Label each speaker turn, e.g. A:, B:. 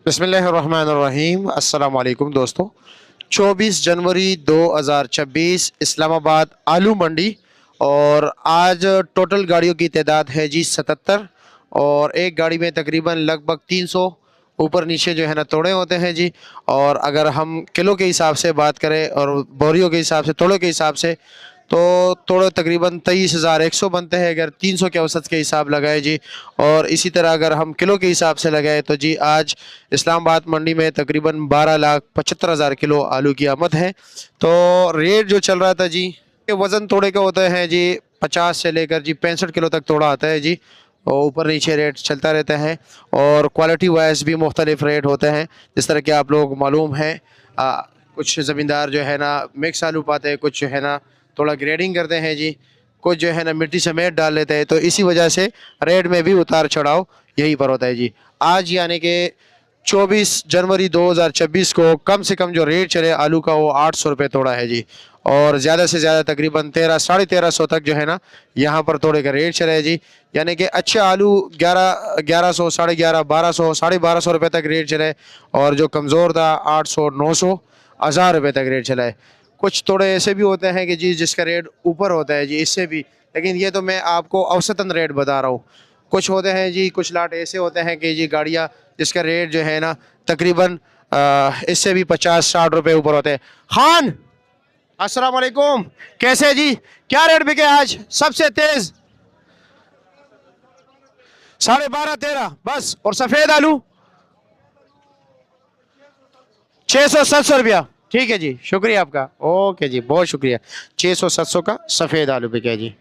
A: बिस्मिल्लाहिर्रहमानिर्रहीम। अस्सलाम वालेकुम दोस्तों। 24 जनवरी 2026 इस्लामाबाद आलू मंडी। और आज टोटल गाड़ियों की तादाद है जी 77। और एक गाड़ी में तकरीबन लगभग 300 ऊपर नीचे जो है ना तोड़े होते हैं जी। और अगर हम किलो के हिसाब से बात करें और बोरियों के हिसाब से, तोड़ों के हिसाब से, तो तोड़े तकरीबन 23,100 बनते हैं अगर 300 के औसत के हिसाब लगाए जी। और इसी तरह अगर हम किलो के हिसाब से लगाए तो जी आज इस्लामाबाद मंडी में तकरीबन 12,75,000 किलो आलू की आमद है। तो रेट जो चल रहा था जी, ये वज़न तोड़े के होते हैं जी 50 से लेकर जी 65 किलो तक तोड़ा आता है जी। और ऊपर नीचे रेट चलता रहता है। और क्वालिटी वाइज भी मुख्तलिफ रेट होते हैं, जिस तरह कि आप लोग मालूम है। कुछ ज़मींदार जो है ना मिक्स आलू पाते हैं, कुछ जो है ना थोड़ा ग्रेडिंग करते हैं जी, कुछ जो है ना मिट्टी समेत डाल लेते हैं। तो इसी वजह से रेट में भी उतार चढ़ाव यहीं पर होता है जी। आज यानी कि 24 जनवरी 2026 को कम से कम जो रेट चले आलू का वो 800 रुपये तोड़ा है जी। और ज़्यादा से ज़्यादा तकरीबन 1300-1350 तक जो है ना यहाँ पर तोड़े का रेट चले है जी। यानी कि अच्छे आलू 1100, 1150, 1200, 1250 रुपये तक रेट चले। और जो कमज़ोर था 800, 900, 1000 रुपये तक रेट चला है। कुछ थोड़े ऐसे भी होते हैं कि जी जिसका रेट ऊपर होता है जी इससे भी, लेकिन ये तो मैं आपको औसतन रेट बता रहा हूँ। कुछ होते हैं जी, कुछ लाट ऐसे होते हैं कि जी गाड़ियाँ जिसका रेट जो है ना तकरीबन इससे भी 50-60 रुपये ऊपर होते हैं। खान, अस्सलाम वालेकुम, कैसे जी? क्या रेट बिके आज सबसे तेज? 12.5-13 बस। और सफ़ेद आलू 600-700 रुपया। ठीक है जी, शुक्रिया आपका। ओके जी, बहुत शुक्रिया। 600-700 का सफ़ेद आलू बिके जी।